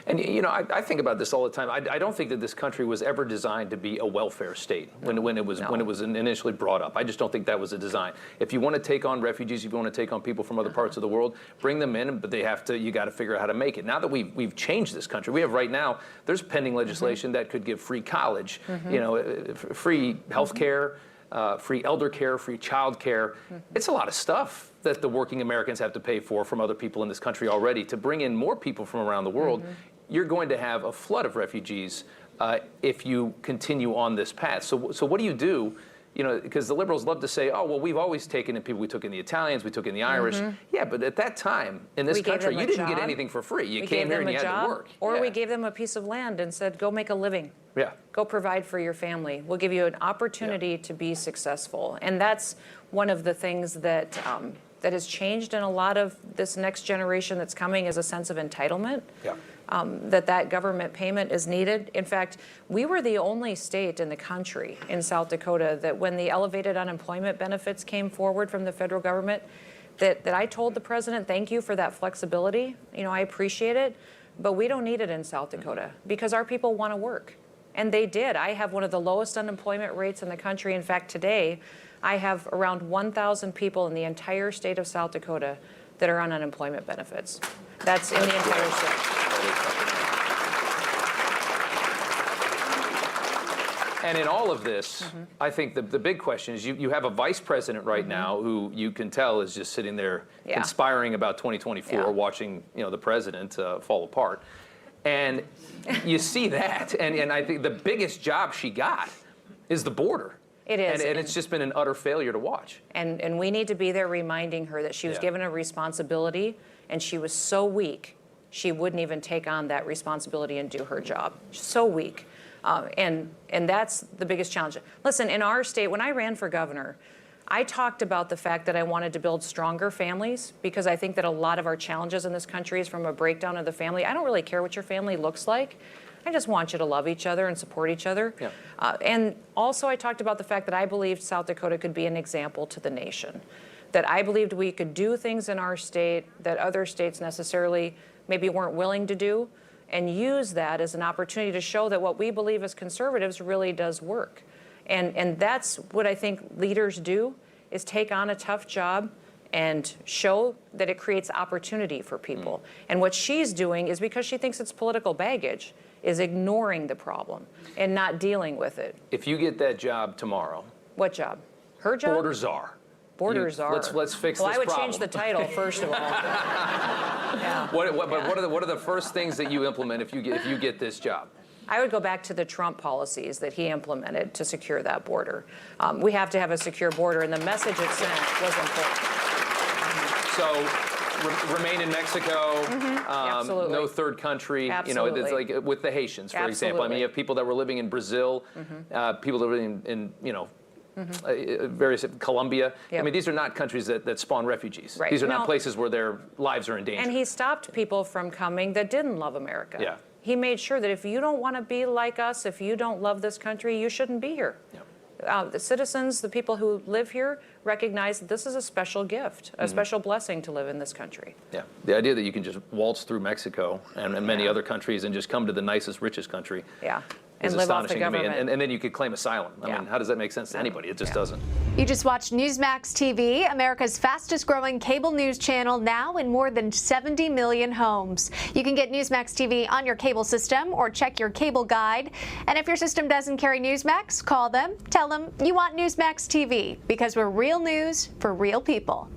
And I think about this all the time. I don't think that this country was ever designed to be a welfare state when it was initially brought up. I just don't think that was a design. If you want to take on refugees, if you want to take on people from other parts of the world, bring them in, but you got to figure out how to make it. Now that we've changed this country, we have right now, there's pending legislation that could give free college, free health care, free elder care, free child care. It's a lot of stuff that the working Americans have to pay for from other people in this country already. To bring in more people from around the world, you're going to have a flood of refugees if you continue on this path. So what do you do? Because the liberals love to say, oh, well, we've always taken in people. We took in the Italians, we took in the Irish. Yeah, but at that time, in this country, you didn't get anything for free. You came here and you had to work. Or we gave them a piece of land and said, go make a living. Yeah. Go provide for your family. We'll give you an opportunity to be successful. And that's one of the things that that has changed in a lot of this next generation that's coming, is a sense of entitlement. Yeah. That government payment is needed. In fact, we were the only state in the country, in South Dakota, that when the elevated unemployment benefits came forward from the federal government, that I told the president, thank you for that flexibility. I appreciate it, but we don't need it in South Dakota because our people want to work. And they did. I have one of the lowest unemployment rates in the country. In fact, today, I have around 1,000 people in the entire state of South Dakota that are on unemployment benefits. That's in the entire state. And in all of this, I think the big question is you have a vice president right now who you can tell is just sitting there conspiring about 2024, watching the president fall apart. And you see that, and I think the biggest job she got is the border. It is. And it's just been an utter failure to watch. And we need to be there reminding her that she was given a responsibility, and she was so weak, she wouldn't even take on that responsibility and do her job. So weak. And that's the biggest challenge. Listen, in our state, when I ran for governor, I talked about the fact that I wanted to build stronger families, because I think that a lot of our challenges in this country is from a breakdown of the family. I don't really care what your family looks like. I just want you to love each other and support each other. Yeah. And also I talked about the fact that I believed South Dakota could be an example to the nation, that I believed we could do things in our state that other states necessarily maybe weren't willing to do, and use that as an opportunity to show that what we believe as conservatives really does work. And that's what I think leaders do, is take on a tough job and show that it creates opportunity for people. And what she's doing is, because she thinks it's political baggage, is ignoring the problem and not dealing with it. If you get that job tomorrow. What job? Her job? Border czar. Border czar. Let's fix this problem. Well, I would change the title first of all. Yeah. But what are the first things that you implement if you get this job? I would go back to the Trump policies that he implemented to secure that border. We have to have a secure border, and the message it sent was important. So remain in Mexico, Absolutely. no third country. Absolutely. It's like with the Haitians, for example. I mean, you have people that were living in Brazil, people that were living in various Colombia. Yep. I mean, these are not countries that spawn refugees. Right. These are not places where their lives are in danger. And he stopped people from coming that didn't love America. Yeah. He made sure that if you don't want to be like us, if you don't love this country, you shouldn't be here. Yeah. The citizens, the people who live here, recognize that this is a special gift, a special blessing to live in this country. Yeah, the idea that you can just waltz through Mexico and many other countries and just come to the nicest, richest country. Yeah. Is and live off the astonishing to me. government. And then you could claim asylum. I mean, how does that make sense to anybody? It just doesn't. You just watched Newsmax TV, America's fastest growing cable news channel, now in more than 70 million homes. You can get Newsmax TV on your cable system or check your cable guide. And if your system doesn't carry Newsmax, call them, tell them you want Newsmax TV, because we're real news for real people.